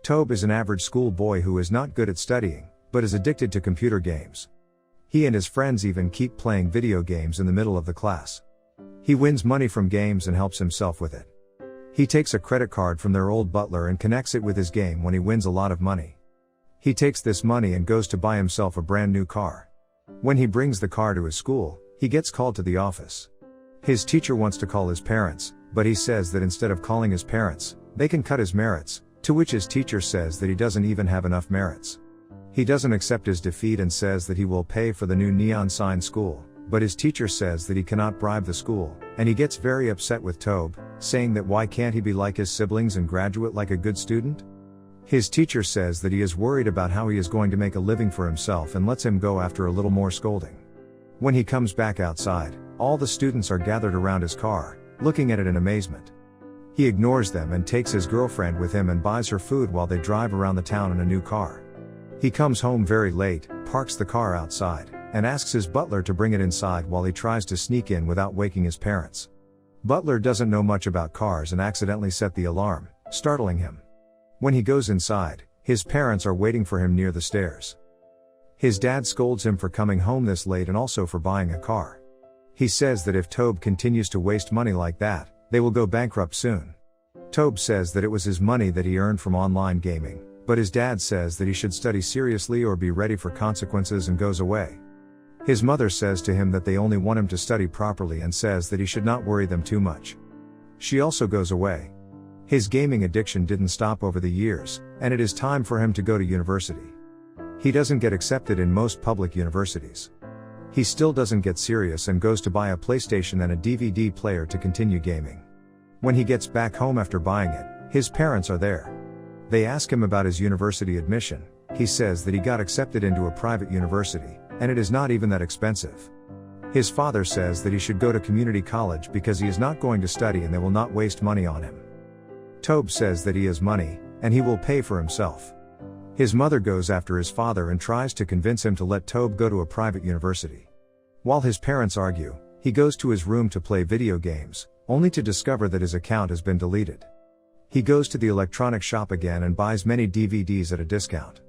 Tobe is an average school boy who is not good at studying, but is addicted to computer games. He and his friends even keep playing video games in the middle of the class. He wins money from games and helps himself with it. He takes a credit card from their old butler and connects it with his game when he wins a lot of money. He takes this money and goes to buy himself a brand new car. When he brings the car to his school, he gets called to the office. His teacher wants to call his parents, but he says that instead of calling his parents, they can cut his merits, to which his teacher says that he doesn't even have enough merits. He doesn't accept his defeat and says that he will pay for the new neon sign school, but his teacher says that he cannot bribe the school, and he gets very upset with Tobe, saying that why can't he be like his siblings and graduate like a good student? His teacher says that he is worried about how he is going to make a living for himself and lets him go after a little more scolding. When he comes back outside, all the students are gathered around his car, looking at it in amazement. He ignores them and takes his girlfriend with him and buys her food while they drive around the town in a new car. He comes home very late, parks the car outside, and asks his butler to bring it inside while he tries to sneak in without waking his parents. Butler doesn't know much about cars and accidentally set the alarm, startling him. When he goes inside, his parents are waiting for him near the stairs. His dad scolds him for coming home this late and also for buying a car. He says that if Tobe continues to waste money like that, they will go bankrupt soon. Tobe says that it was his money that he earned from online gaming, but his dad says that he should study seriously or be ready for consequences and goes away. His mother says to him that they only want him to study properly and says that he should not worry them too much. She also goes away. His gaming addiction didn't stop over the years, and it is time for him to go to university. He doesn't get accepted in most public universities. He still doesn't get serious and goes to buy a PlayStation and a DVD player to continue gaming. When he gets back home after buying it, his parents are there. They ask him about his university admission. He says that he got accepted into a private university, and it is not even that expensive. His father says that he should go to community college because he is not going to study and they will not waste money on him. Tobe says that he has money, and he will pay for himself. His mother goes after his father and tries to convince him to let Tobe go to a private university. While his parents argue, he goes to his room to play video games, only to discover that his account has been deleted. He goes to the electronic shop again and buys many DVDs at a discount.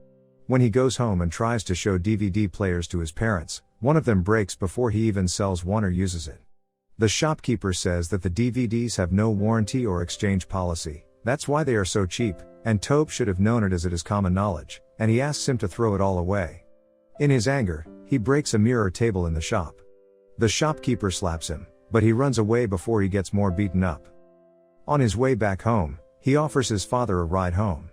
When he goes home and tries to show DVD players to his parents, one of them breaks before he even sells one or uses it. The shopkeeper says that the DVDs have no warranty or exchange policy, that's why they are so cheap, and Tobe should have known it as it is common knowledge, and he asks him to throw it all away. In his anger, he breaks a mirror table in the shop. The shopkeeper slaps him, but he runs away before he gets more beaten up. On his way back home, he offers his father a ride home.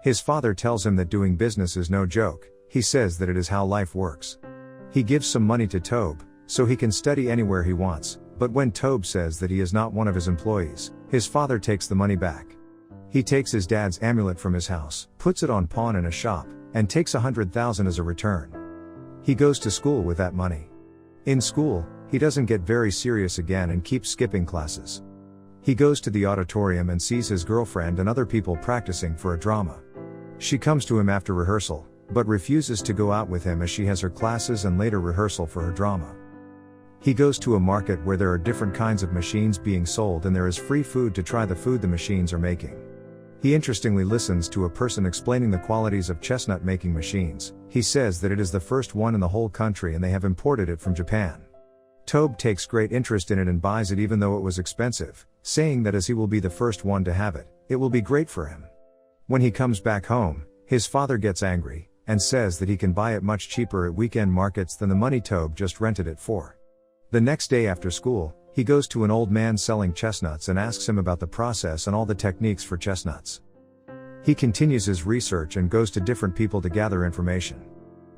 His father tells him that doing business is no joke. He says that it is how life works. He gives some money to Tobe, so he can study anywhere he wants, but when Tobe says that he is not one of his employees, his father takes the money back. He takes his dad's amulet from his house, puts it on pawn in a shop, and takes 100,000 as a return. He goes to school with that money. In school, he doesn't get very serious again and keeps skipping classes. He goes to the auditorium and sees his girlfriend and other people practicing for a drama. She comes to him after rehearsal, but refuses to go out with him as she has her classes and later rehearsal for her drama. He goes to a market where there are different kinds of machines being sold and there is free food to try the food the machines are making. He interestingly listens to a person explaining the qualities of chestnut making machines. He says that it is the first one in the whole country and they have imported it from Japan. Tobe takes great interest in it and buys it even though it was expensive, saying that as he will be the first one to have it, it will be great for him. When he comes back home, his father gets angry, and says that he can buy it much cheaper at weekend markets than the money Tobe just rented it for. The next day after school, he goes to an old man selling chestnuts and asks him about the process and all the techniques for chestnuts. He continues his research and goes to different people to gather information.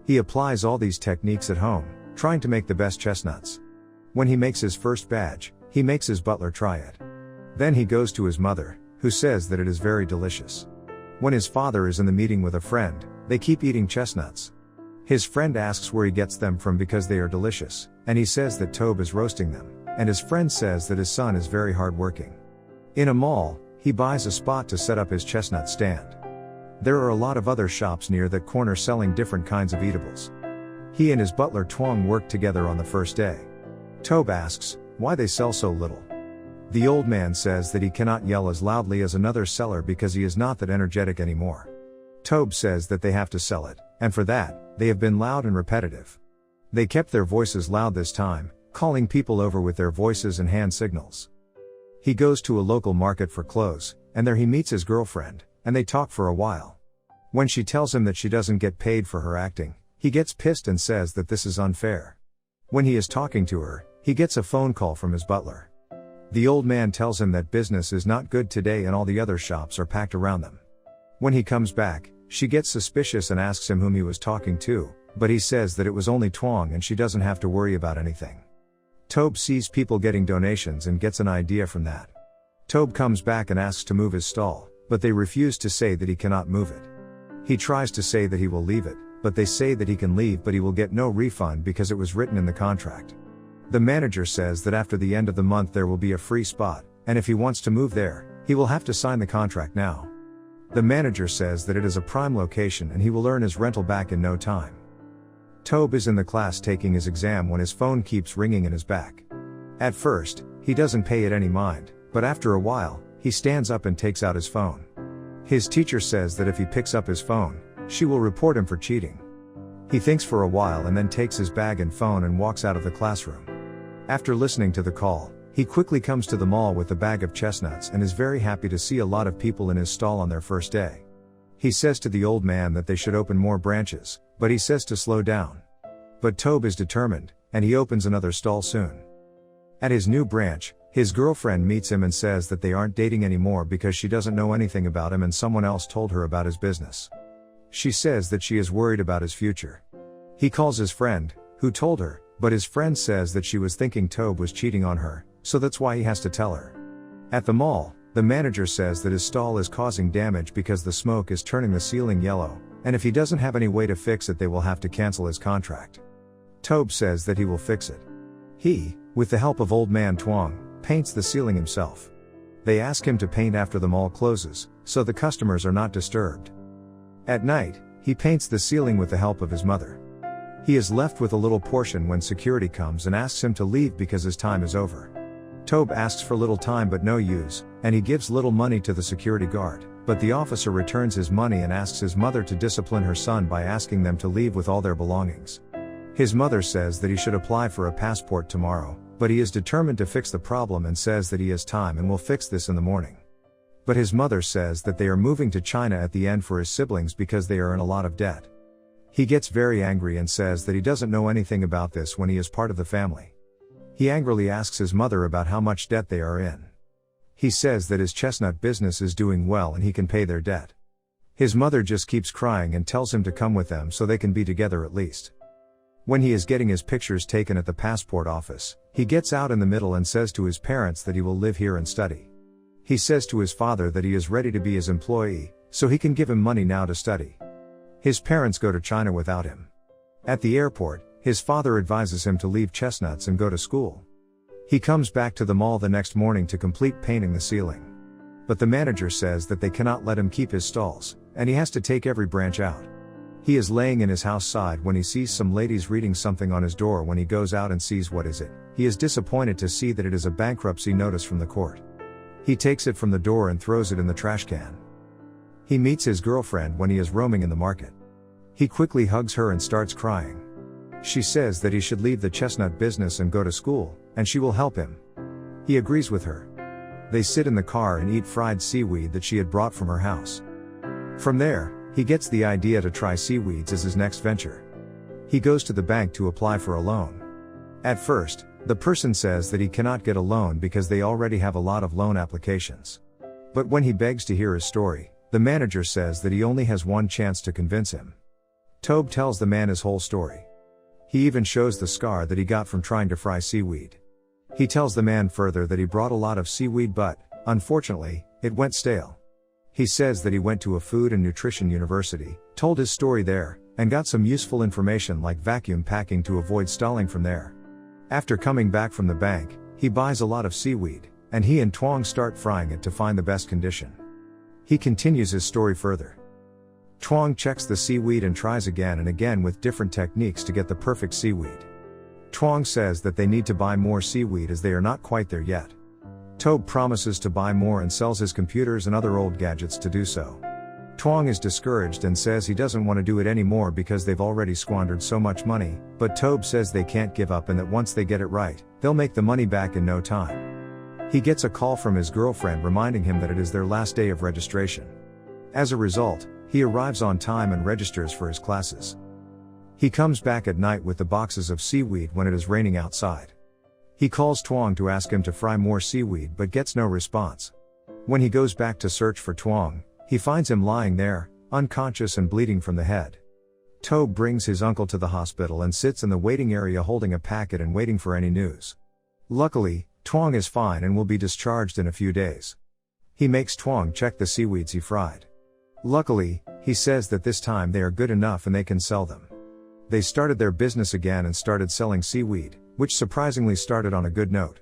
He applies all these techniques at home, trying to make the best chestnuts. When he makes his first batch, he makes his butler try it. Then he goes to his mother, who says that it is very delicious. When his father is in the meeting with a friend, they keep eating chestnuts. His friend asks where he gets them from because they are delicious, and he says that Tobe is roasting them, and his friend says that his son is very hardworking. In a mall, he buys a spot to set up his chestnut stand. There are a lot of other shops near that corner selling different kinds of eatables. He and his butler Twang work together on the first day. Tobe asks why they sell so little. The old man says that he cannot yell as loudly as another seller because he is not that energetic anymore. Tobe says that they have to sell it, and for that, they have been loud and repetitive. They kept their voices loud this time, calling people over with their voices and hand signals. He goes to a local market for clothes, and there he meets his girlfriend, and they talk for a while. When she tells him that she doesn't get paid for her acting, he gets pissed and says that this is unfair. When he is talking to her, he gets a phone call from his butler. The old man tells him that business is not good today and all the other shops are packed around them. When he comes back, she gets suspicious and asks him whom he was talking to, but he says that it was only Twang and she doesn't have to worry about anything. Tobe sees people getting donations and gets an idea from that. Tobe comes back and asks to move his stall, but they refuse to say that he cannot move it. He tries to say that he will leave it, but they say that he can leave but he will get no refund because it was written in the contract. The manager says that after the end of the month there will be a free spot, and if he wants to move there, he will have to sign the contract now. The manager says that it is a prime location and he will earn his rental back in no time. Tobe is in the class taking his exam when his phone keeps ringing in his back. At first, he doesn't pay it any mind, but after a while, he stands up and takes out his phone. His teacher says that if he picks up his phone, she will report him for cheating. He thinks for a while and then takes his bag and phone and walks out of the classroom. After listening to the call, he quickly comes to the mall with a bag of chestnuts and is very happy to see a lot of people in his stall on their first day. He says to the old man that they should open more branches, but he says to slow down. But Tobe is determined, and he opens another stall soon. At his new branch, his girlfriend meets him and says that they aren't dating anymore because she doesn't know anything about him and someone else told her about his business. She says that she is worried about his future. He calls his friend, who told her, but his friend says that she was thinking Tobe was cheating on her, so that's why he has to tell her. At the mall, the manager says that his stall is causing damage because the smoke is turning the ceiling yellow, and if he doesn't have any way to fix it they will have to cancel his contract. Tobe says that he will fix it. He, with the help of old man Twang, paints the ceiling himself. They ask him to paint after the mall closes, so the customers are not disturbed. At night, he paints the ceiling with the help of his mother. He is left with a little portion when security comes and asks him to leave because his time is over. Tobe asks for little time but no use, and he gives little money to the security guard, but the officer returns his money and asks his mother to discipline her son by asking them to leave with all their belongings. His mother says that he should apply for a passport tomorrow, but he is determined to fix the problem and says that he has time and will fix this in the morning. But his mother says that they are moving to China at the end for his siblings because they are in a lot of debt. He gets very angry and says that he doesn't know anything about this when he is part of the family. He angrily asks his mother about how much debt they are in. He says that his chestnut business is doing well and he can pay their debt. His mother just keeps crying and tells him to come with them so they can be together at least. When he is getting his pictures taken at the passport office, he gets out in the middle and says to his parents that he will live here and study. He says to his father that he is ready to be his employee, so he can give him money now to study. His parents go to China without him. At the airport, his father advises him to leave chestnuts and go to school. He comes back to the mall the next morning to complete painting the ceiling. But the manager says that they cannot let him keep his stalls, and he has to take every branch out. He is laying in his house side when he sees some ladies reading something on his door. When he goes out and sees what is it, he is disappointed to see that it is a bankruptcy notice from the court. He takes it from the door and throws it in the trash can. He meets his girlfriend when he is roaming in the market. He quickly hugs her and starts crying. She says that he should leave the chestnut business and go to school, and she will help him. He agrees with her. They sit in the car and eat fried seaweed that she had brought from her house. From there, he gets the idea to try seaweeds as his next venture. He goes to the bank to apply for a loan. At first, the person says that he cannot get a loan because they already have a lot of loan applications. But when he begs to hear his story, the manager says that he only has one chance to convince him. Tobe tells the man his whole story. He even shows the scar that he got from trying to fry seaweed. He tells the man further that he brought a lot of seaweed but, unfortunately, it went stale. He says that he went to a food and nutrition university, told his story there, and got some useful information like vacuum packing to avoid stalling from there. After coming back from the bank, he buys a lot of seaweed, and he and Twang start frying it to find the best condition. He continues his story further. Twang checks the seaweed and tries again and again with different techniques to get the perfect seaweed. Twang says that they need to buy more seaweed as they are not quite there yet. Tobe promises to buy more and sells his computers and other old gadgets to do so. Tuong is discouraged and says he doesn't want to do it anymore because they've already squandered so much money, but Tobe says they can't give up and that once they get it right, they'll make the money back in no time. He gets a call from his girlfriend reminding him that it is their last day of registration. As a result, he arrives on time and registers for his classes. He comes back at night with the boxes of seaweed when it is raining outside. He calls Tuong to ask him to fry more seaweed but gets no response. When he goes back to search for Tuong, he finds him lying there, unconscious and bleeding from the head. Tobe brings his uncle to the hospital and sits in the waiting area holding a packet and waiting for any news. Luckily, Tuong is fine and will be discharged in a few days. He makes Tuong check the seaweeds he fried. Luckily, he says that this time they are good enough and they can sell them. They started their business again and started selling seaweed, which surprisingly started on a good note.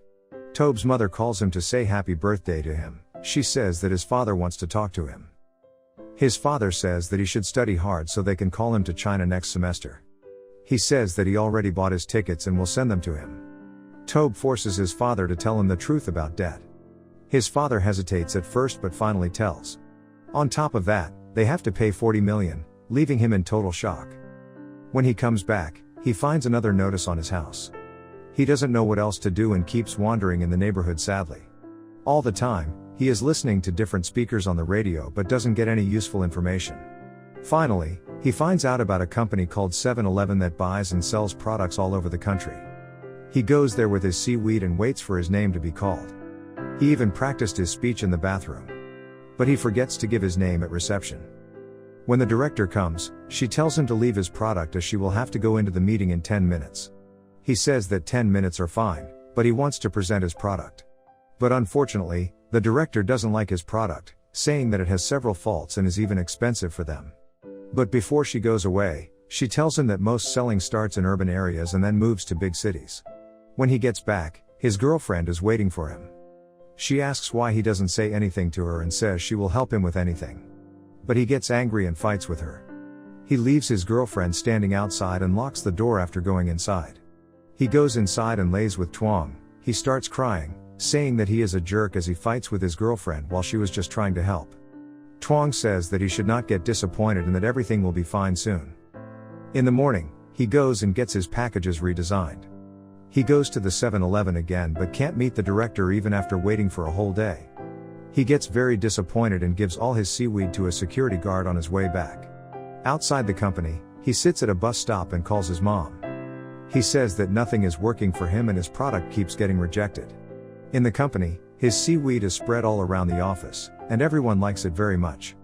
Tobe's mother calls him to say happy birthday to him. She says that his father wants to talk to him. His father says that he should study hard so they can call him to China next semester. He says that he already bought his tickets and will send them to him. Tobe forces his father to tell him the truth about debt. His father hesitates at first but finally tells. On top of that, they have to pay 40 million, leaving him in total shock. When he comes back, he finds another notice on his house. He doesn't know what else to do and keeps wandering in the neighborhood sadly. All the time, he is listening to different speakers on the radio but doesn't get any useful information. Finally, he finds out about a company called 7-Eleven that buys and sells products all over the country. He goes there with his seaweed and waits for his name to be called. He even practiced his speech in the bathroom. But he forgets to give his name at reception. When the director comes, she tells him to leave his product as she will have to go into the meeting in 10 minutes. He says that 10 minutes are fine, but he wants to present his product. But unfortunately, the director doesn't like his product, saying that it has several faults and is even expensive for them. But before she goes away, she tells him that most selling starts in urban areas and then moves to big cities. When he gets back, his girlfriend is waiting for him. She asks why he doesn't say anything to her and says she will help him with anything. But he gets angry and fights with her. He leaves his girlfriend standing outside and locks the door after going inside. He goes inside and lays with Tuong. He starts crying, saying that he is a jerk as he fights with his girlfriend while she was just trying to help. Tuong says that he should not get disappointed and that everything will be fine soon. In the morning, he goes and gets his packages redesigned. He goes to the 7-Eleven again but can't meet the director even after waiting for a whole day. He gets very disappointed and gives all his seaweed to a security guard on his way back. Outside the company, he sits at a bus stop and calls his mom. He says that nothing is working for him and his product keeps getting rejected. In the company, his seaweed is spread all around the office, and everyone likes it very much.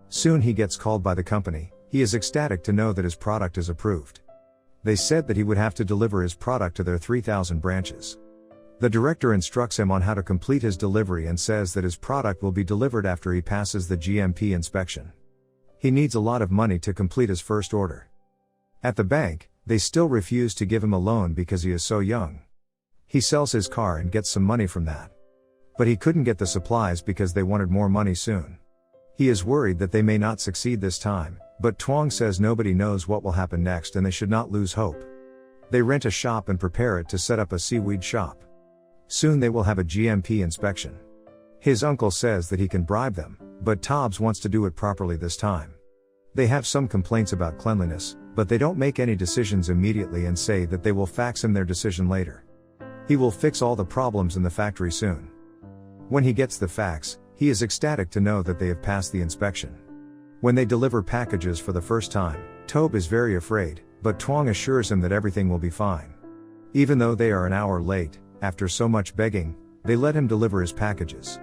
Soon he gets called by the company. He is ecstatic to know that his product is approved. They said that he would have to deliver his product to their 3,000 branches. The director instructs him on how to complete his delivery and says that his product will be delivered after he passes the GMP inspection. He needs a lot of money to complete his first order. At the bank, they still refuse to give him a loan because he is so young. He sells his car and gets some money from that. But he couldn't get the supplies because they wanted more money soon. He is worried that they may not succeed this time, but Tuong says nobody knows what will happen next and they should not lose hope. They rent a shop and prepare it to set up a seaweed shop. Soon they will have a GMP inspection. His uncle says that he can bribe them, but Tobbs wants to do it properly this time. They have some complaints about cleanliness, but they don't make any decisions immediately and say that they will fax him their decision later. He will fix all the problems in the factory soon. When he gets the fax, he is ecstatic to know that they have passed the inspection. When they deliver packages for the first time, Tobe is very afraid, but Tuong assures him that everything will be fine. Even though they are an hour late, after so much begging, they let him deliver his packages.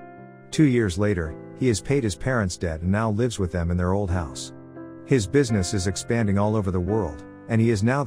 2 years later, he has paid his parents' debt and now lives with them in their old house. His business is expanding all over the world, and he is now